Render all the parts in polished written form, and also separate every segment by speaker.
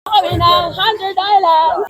Speaker 1: Kami ng 100 Islands.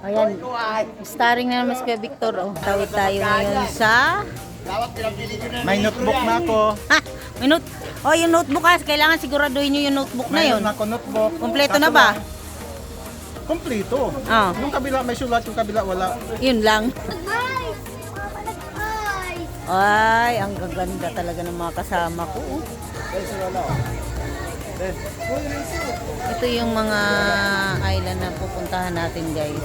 Speaker 2: Ayan, starring na naman si Kuya Victor. Oh, tawid tayo ngayon sa...
Speaker 3: May notebook na ako.
Speaker 2: Ha! May oh, yung notebook ha. Kailangan siguraduhin nyo yung notebook na yun.
Speaker 3: Mayroon ako notebook.
Speaker 2: Kompleto na ba?
Speaker 3: Kompleto.
Speaker 2: Oh.
Speaker 3: Yung kabila may sulat, yung kabila wala.
Speaker 2: Yun lang. Ay, ang gaganda talaga ng mga kasama ko. Ito yung mga island na pupuntahan natin, guys.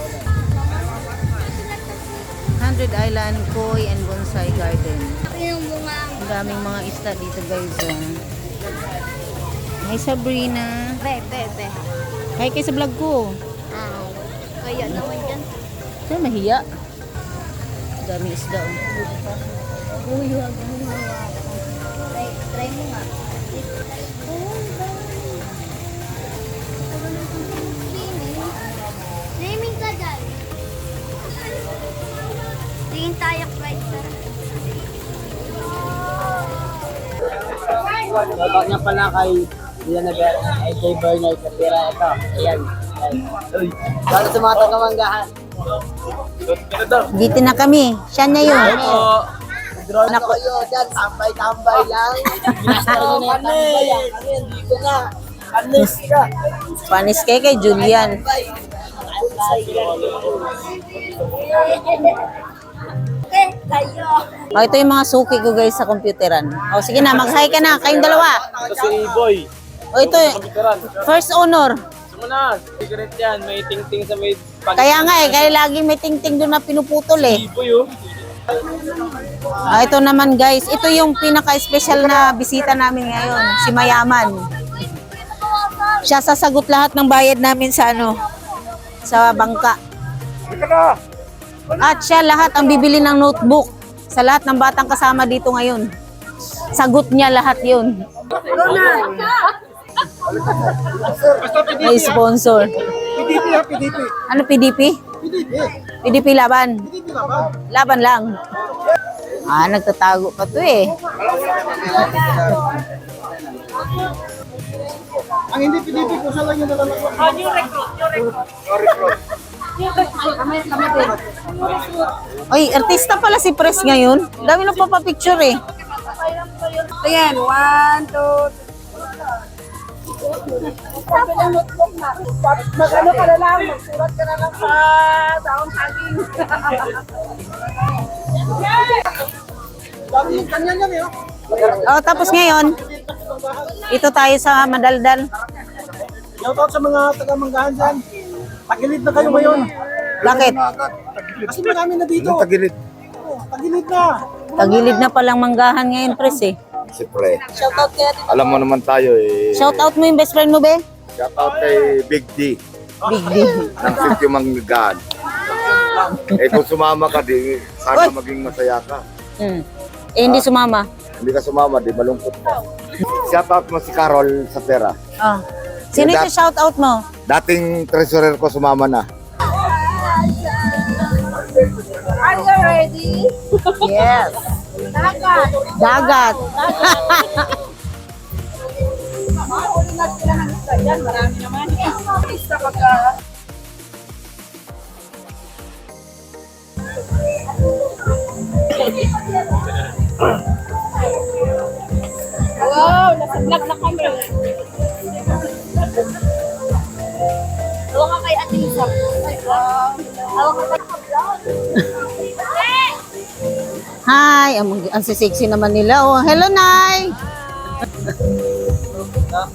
Speaker 2: 100 Island, Koi and Bonsai Garden. Ang daming mga isda dito, guys. Hi, Sabrina.
Speaker 1: Be.
Speaker 2: Hi kayo sa vlog ko.
Speaker 1: Kaya naman dyan.
Speaker 2: Saan mahiya? Daming isda.
Speaker 1: Uy, huwag mo hawakan. Try mo nga. Naming ka dyan. Tingin tayo right sir.
Speaker 4: Shoutout niya pala kay kay Bernard Kapira. Ito, ayan. Shoutout sa mga taga-Manggahan.
Speaker 2: Dito na kami. Siya na yun.
Speaker 4: Drone na kayo dyan, tambay-tambay lang. Ginastaro nyo na yung tambay yan. Kami, dito na. Anis ka.
Speaker 2: Panis kay Julian.
Speaker 1: Kayo.
Speaker 2: Oh, ito yung mga suki ko, guys, sa computeran. Oh, sige na, mag-hi ka na. Kayong dalawa.
Speaker 4: Ito si Boy.
Speaker 2: Oh, ito, first honor.
Speaker 4: Sumunod. Secret yan. May ting-ting sa may
Speaker 2: Kaya nga kaya lagi may ting-ting doon na pinuputol eh.
Speaker 4: Boy, oh.
Speaker 2: Ah, ito naman, guys, ito yung pinaka-special na bisita namin ngayon, si Mayaman. Siya sasagot lahat ng bayad namin sa sa bangka. At siya lahat ang bibili ng notebook sa lahat ng batang kasama dito ngayon. Sagot niya lahat yun. May sponsor.
Speaker 3: PDP ha, PDP.
Speaker 2: Ano PDP?
Speaker 3: PDP.
Speaker 2: PDP laban.
Speaker 3: PDP laban.
Speaker 2: Laban lang. Ah, nagtatago pa to eh.
Speaker 3: Ang hindi PDP, kung saan lang yung nalalako.
Speaker 4: New recruit.
Speaker 2: Ay, artista pala si Pres ngayon. Dami na papapicture eh.
Speaker 1: Ayan, 1, 2, mag-ano ka na lang, magsurat ka na lang sa daong saging.
Speaker 3: Dami yung kanya yan eh.
Speaker 2: Oh, tapos ngayon, ito tayo sa Madaldal.
Speaker 3: Shoutout sa mga taga-Manggahan dyan. Tagilid na kayo ngayon.
Speaker 2: Bakit?
Speaker 3: Kasi marami na dito.
Speaker 5: Tagilid.
Speaker 3: Tagilid na.
Speaker 2: Tagilid na palang Manggahan ngayon, Pres eh.
Speaker 5: Siyempre.
Speaker 1: Shoutout kaya dito.
Speaker 5: Alam mo naman tayo eh.
Speaker 2: Shout out mo yung best friend mo, be?
Speaker 5: Shoutout kay Big D.
Speaker 2: Big D.
Speaker 5: Ng Sitio Manggahan. Eh kung sumama ka, di sana maging masaya ka.
Speaker 2: Eh, hindi sumama.
Speaker 5: Hindi ka sumama, di malungkot ka. Shoutout mo si Carol Sapera.
Speaker 2: Oh. Sino yung shout out mo?
Speaker 5: Dating treasurer ko sumama na.
Speaker 1: Are you ready?
Speaker 2: Yes.
Speaker 1: Dagat.
Speaker 2: Dagat.
Speaker 1: Mahuli na sila ng isda dyan. Marami naman. Isa pagka... Wow, nasa vlog na kami. Hawa ka kay Ate Lisa. Wow. Hawa ka kay vlog.
Speaker 2: Hi! Ang sexy naman nila. Oh, hello, Nay!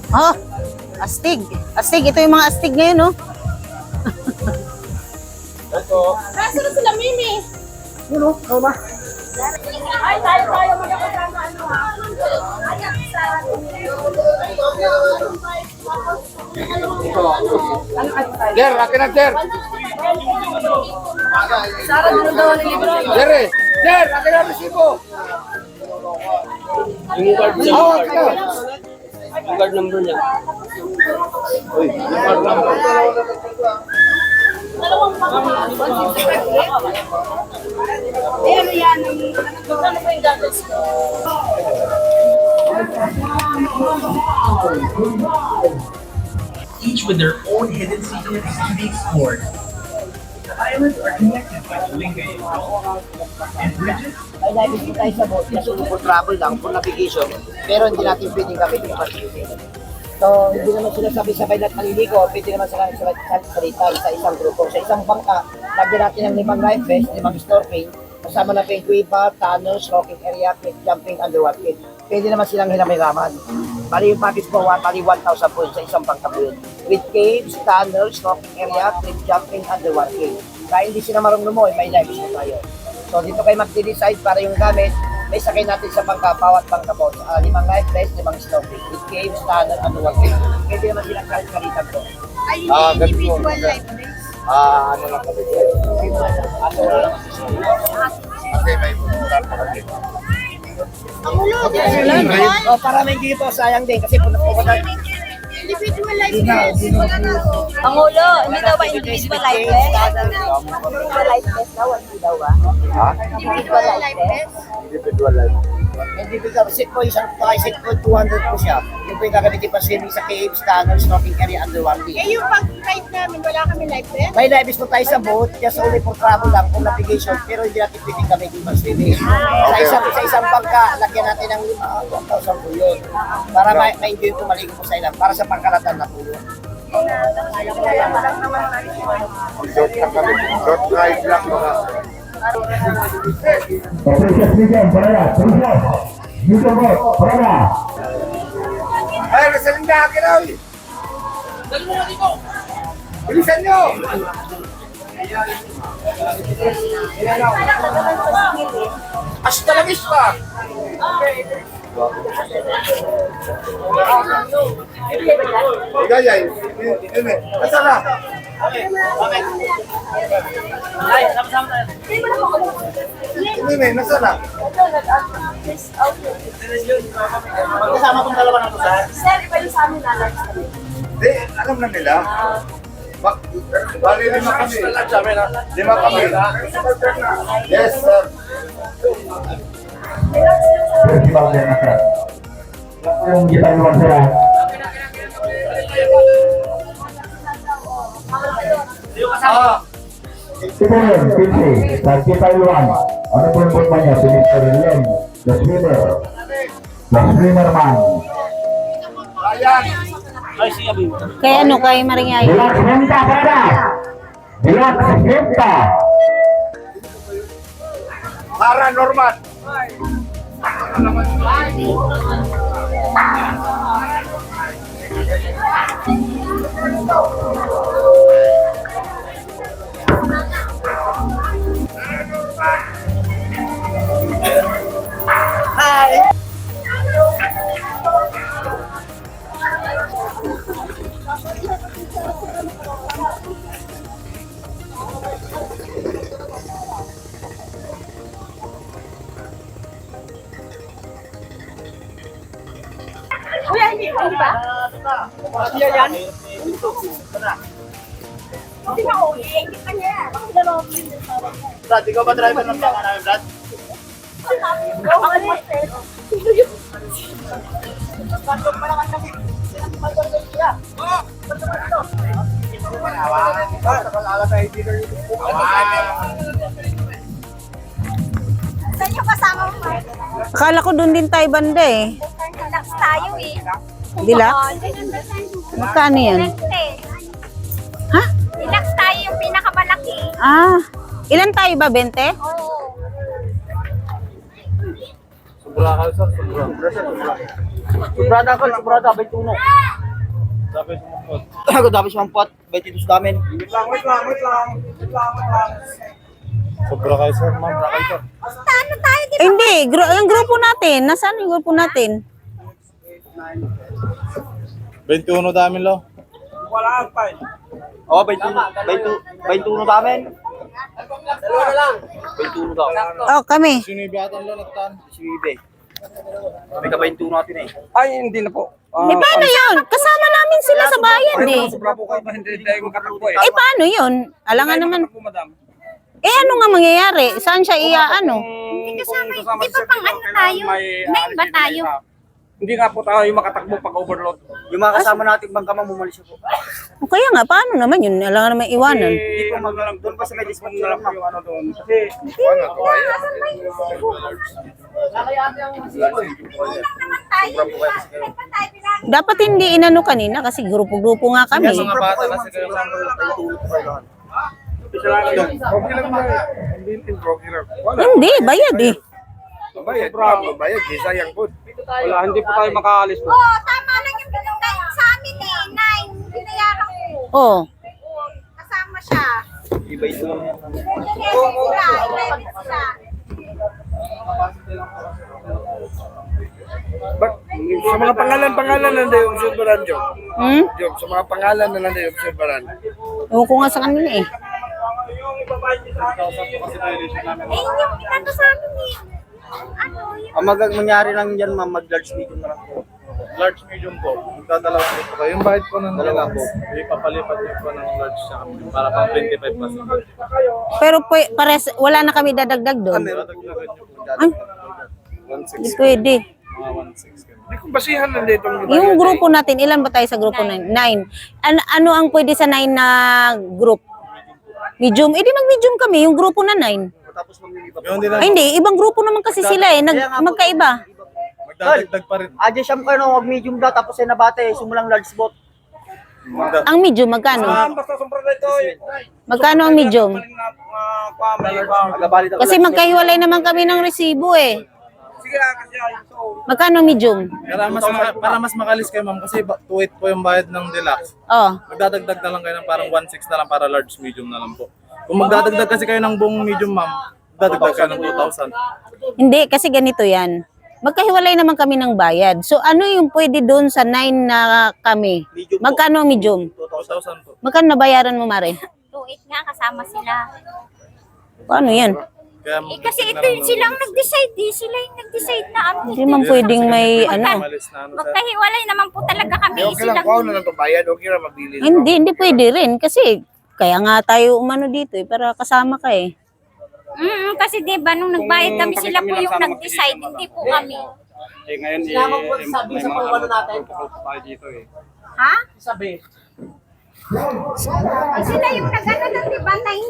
Speaker 2: Oh, astig. Astig. Ito yung mga astig ngayon, oh.
Speaker 1: Nasaan na sila, Mimi?
Speaker 3: Yun o, Roma.
Speaker 1: Ay, tayo magkakasama, ano ha? Ayan,
Speaker 5: Jer, akin na, Jer.
Speaker 1: Sarah, ano daw ang libro?
Speaker 5: Jer, Jer, akin na, resibo. Hawak ka.
Speaker 4: Card number niya.
Speaker 1: Dalawang eh, ano yan? Ano ba yung gadgets ko?
Speaker 6: each with their own hidden secrets to be explored. The islands are connected by Kalinga and bridges.
Speaker 4: May nabibig tayo sa boat kasi for travel lang, for navigation, pero hindi natin pwedeng gamitin yung facility. So, hindi naman sila sabay-sabay na maliligo, pwede naman sila salitan sa isang grupo. Sa isang bangka, lagyan natin ng 5 life vest, 5 snorkeling, kasama na penguiba, tunnels, rocking area, cliff jumping, underwater. Pwede naman silang hinamay-raman. Bali yung package po, bali 1,000 points sa isang bangka po yun. With caves, tunnels, rocking area, cliff jumping, underwater. Kaya hindi sila marunong lumoy, may life vest na tayo. So dito kayo mag-decide para yung gamit, may sakay natin sa bangka, bawat bangka po. 5 life vest, 5 snorkeling. With caves, tunnels, underwater. Pwede naman silang kahit-kalitan po.
Speaker 1: Ay, individual life vest.
Speaker 5: Ano lang kami, Jer. Kasi may pumunta pa kami.
Speaker 4: O, para may dito, sayang din kasi pumunta.
Speaker 1: Individual life vest. Pangulo, hindi daw ba individual life vest? Individual life vest daw, hindi daw ba?
Speaker 5: Ha?
Speaker 1: Individual life vest.
Speaker 5: Individual life.
Speaker 4: Individual set po, isang set po, 200 po siya. Yun po yung gagamitin pa swimming sa caves, tunnels, snorkeling area, underwater.
Speaker 1: Eh, yung pag-flight namin, wala kami life vest?
Speaker 4: May live po tayo sa boat, just only for travel lang, for navigation, pero hindi natin pwedeng gamitin pa swimming. Sa isang bangka, lagyan natin ng 1,000 po yun. Para ma-enjoy po maligo po sa ilang, para sa pangkalatan na po yun.
Speaker 5: Short na kami. Short ride lang mga.
Speaker 7: Precious Miguel, para Precious. Dito po, para.
Speaker 5: Ay, nasaling na akin na, uy. Bilisan nyo. Hasta la vista. Gaya, nasa na? Ini, nasa na?
Speaker 4: Kasama pong dalawa na po sa
Speaker 1: Sir, iba yung sa amin na life vest.
Speaker 5: Di, alam na nila. Bali, 5 kami. 5 kami. Yes, sir.
Speaker 7: Festival din na sir. Yung kita naman sila. Ito yun, Pinsi, sa kita iluan. Ano po yung butma niya? Si Mr. Len, the swimmer. The swimmer man.
Speaker 5: Ayan.
Speaker 2: Kaya ano, kay Maringay.
Speaker 7: Bilak Henta, para. Bilak Henta.
Speaker 5: Paranormal.
Speaker 1: Kuya, hindi ba? Hindi na uwi. Hindi ka niya.
Speaker 4: Brad, ikaw ba driver ng bangka namin, Brad?
Speaker 1: Saan yung kasama mo, Mark?
Speaker 2: Akala ko doon din tayo banda eh.
Speaker 1: Relax tayo eh.
Speaker 2: Dila? Magkano yan? Ha?
Speaker 1: Relax tayo yung pinakamalaki.
Speaker 2: Ah, ilan tayo ba? 20?
Speaker 1: Oo.
Speaker 3: Sobra ka sir, sobra.
Speaker 4: Sobrada ko, sobrada, 21.
Speaker 3: Sabi sumupot.
Speaker 4: Ako dapat sumampot, 22 namin.
Speaker 3: Wait lang. Sobra kayo sir, ma'am. Sobra kayo sir.
Speaker 1: Ano tayo, di
Speaker 2: Eh, hindi, yung grupo natin. Nasaan yung grupo natin?
Speaker 3: 21 namin lo.
Speaker 4: Oo, 21 namin. 21 daw.
Speaker 2: Oh, kami.
Speaker 3: Sino yung biyatan lo nagtan?
Speaker 4: Si Bibe. May ka 21 natin eh.
Speaker 3: Ay, hindi na po.
Speaker 2: Eh, paano yun? Kasama namin sila sa bayan eh.
Speaker 3: Sobra po kayo, hindi tayo makatakbo eh.
Speaker 2: Eh, paano yun? Alangan naman.
Speaker 3: Madam.
Speaker 2: Eh, ano nga mangyayari? Saan siya ano?
Speaker 1: Hindi kasama, di ba pang ano tayo? Nine ba tayo?
Speaker 3: Hindi nga po tayo makatakbo pag overload.
Speaker 4: Yung mga kasama nating bangka mamumalis po.
Speaker 2: O kaya nga, paano naman yun? Alangan naman iwanan.
Speaker 3: Hindi po maglalang doon pa sa may dispon na lang yung ano doon. Kasi
Speaker 2: Dapat hindi inano kanina kasi grupo-grupo nga kami.
Speaker 3: mga bata kasi kayo lang. Okay lang ba? Hindi broken lang. Wala.
Speaker 2: Hindi, bayad eh.
Speaker 3: Bayad. Bayad. Sayang po. Wala, hindi po tayo makaalis po.
Speaker 1: Oo, tama lang yung binigay sa amin eh. 9, binayaran ko.
Speaker 2: Oh.
Speaker 1: Oo, kasama siya.
Speaker 4: Iba ito.
Speaker 1: 11 sila.
Speaker 3: Sa mga pangalan na lang yung observeran, Job.
Speaker 2: Hmm?
Speaker 3: Job, sa mga pangalan na lang yung observeran.
Speaker 2: Ewan ko nga sa kanila eh.
Speaker 1: Eh, yung pinano sa amin eh. Ano, yung
Speaker 4: Ang mangyari lang yan, ma'am, mag-large medium na lang po.
Speaker 3: Large, medium po. Magdadalawa po kayo. Yung bahid po ng
Speaker 4: Dalawa
Speaker 3: po. Ipapalipat niyo po ng large sa kami. Para pang 25%.
Speaker 2: Pero pares, wala na kami dadagdag doon.
Speaker 3: Dadagdagan niyo po.
Speaker 2: Ay,
Speaker 3: 1.6.
Speaker 2: hindi pwede.
Speaker 3: Mga 1.6. Hindi ko basihan lang dito.
Speaker 2: Yung grupo natin, ilan ba tayo sa grupo 9? 9. Ano ang pwede sa 9 na group? Medium? Eh di mag-medium kami, yung grupo na 9.
Speaker 4: Tapos maglilipat.
Speaker 3: Yun din lang.
Speaker 2: Ay hindi, ibang grupo naman kasi sila eh. Magkaiba.
Speaker 3: Magdadagdag pa rin.
Speaker 4: Adya siyam kayo, mag-medium daw, tapos ay nabate, sumulang large boat.
Speaker 2: Ang medium, magkano?
Speaker 3: Basta sumpra na ito.
Speaker 2: Magkano ang medium?
Speaker 4: Magabali daw.
Speaker 2: Kasi magkahiwalay naman kami ng resibo eh.
Speaker 3: Sige lang kasi ayun.
Speaker 2: Magkano ang medium?
Speaker 3: Para mas makalis kayo ma'am kasi 2.8 po yung bayad ng deluxe.
Speaker 2: Oh.
Speaker 3: Magdadagdag na lang kayo ng parang 1.6 na lang para large medium na lang po. Kung magdadagdag kasi kayo ng buong medium ma'am, dadagdag kayo ng 2,000.
Speaker 2: Hindi, kasi ganito yan. Magkahiwalay naman kami ng bayad. So ano yung pwede doon sa 9 na kami?
Speaker 4: Medium po.
Speaker 2: Magkano ang medium?
Speaker 3: 2,000 po.
Speaker 2: Magkano nabayaran mo, Mare?
Speaker 1: 2.8 nga, kasama sila.
Speaker 2: Paano yan?
Speaker 3: Kaya
Speaker 1: Eh, kasi ito yung silang nag-decide eh. Sila yung nag-decide na ano.
Speaker 2: Hindi man pwedeng may ano.
Speaker 3: malis na ano sa
Speaker 1: Magkahiwalay naman po talaga kami.
Speaker 3: okay lang, kuha na lang ito bayad, okay lang mabili.
Speaker 2: Hindi pwede rin. Kasi kaya nga tayo umano dito eh. Para kasama ka eh.
Speaker 1: Kasi diba, nung nagbayad kami, sila po yung nag-decide, hindi po kami.
Speaker 3: Eh ngayon
Speaker 4: Sinama po sabi sa pangwalo natin.
Speaker 3: tayo dito eh.
Speaker 1: Ha?
Speaker 4: Sabi.
Speaker 1: Eh, sila yung nag-ano lang, diba? Nine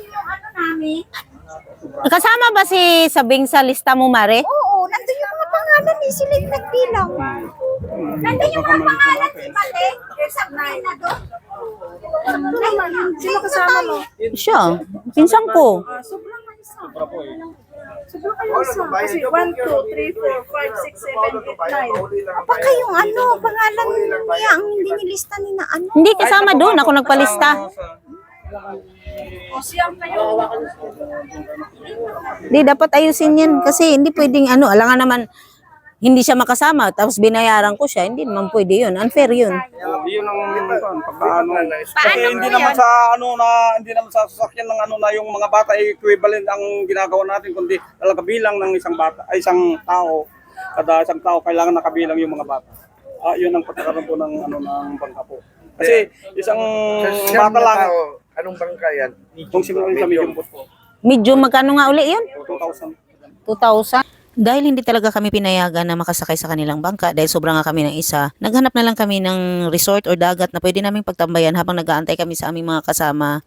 Speaker 1: yung ano namin.
Speaker 2: Kasama ba si Sabing sa lista mo, Mare?
Speaker 1: Oo, nandun yung mga pangalan eh. Sila yung nagbilang. Nandun yung mga pangalan si Mate. Sabihin na doon. Sino kasama mo?
Speaker 2: Siya. Pinsan ko.
Speaker 1: Sobrang isa.
Speaker 3: Sobra po eh.
Speaker 1: Sobrang kayo isa.
Speaker 8: Kasi 1, 2, 3, 4, 5, 6, 7, 8, 9.
Speaker 1: Baka yung ano, pangalan niya ang hindi nilista ni na ano.
Speaker 2: Hindi kasama doon. Ako nagpalista.
Speaker 8: O siyam kayo.
Speaker 2: Hindi, dapat ayusin yan. Kasi hindi pwedeng ano. Alangan naman, hindi siya makasama. Tapos binayaran ko siya. Hindi naman pwede yun. Unfair yun.
Speaker 3: Yun ang pagkaano. Kasi
Speaker 1: Paano
Speaker 3: hindi
Speaker 1: mo
Speaker 3: naman
Speaker 1: yan?
Speaker 3: sa ano na hindi naman sa sasakyan ng ano na yung mga bata ay equivalent ang ginagawa natin kundi talaga bilang ng isang bata ay isang tao. Kada isang tao kailangan nakabilang yung mga bata. Yun ang pagkakaroon po ng ano ng bangka po. Kasi isang bata lang.
Speaker 5: Anong bangka yan?
Speaker 3: Kung simulan sa medium boat po.
Speaker 2: Medyo magkano nga uli yun?
Speaker 3: 2,000.
Speaker 2: 2,000. Dahil hindi talaga kami pinayagan na makasakay sa kanilang bangka dahil sobrang nga kami ng isa, naghanap na lang kami ng resort or dagat na pwede naming pagtambayan habang nag-aantay kami sa aming mga kasama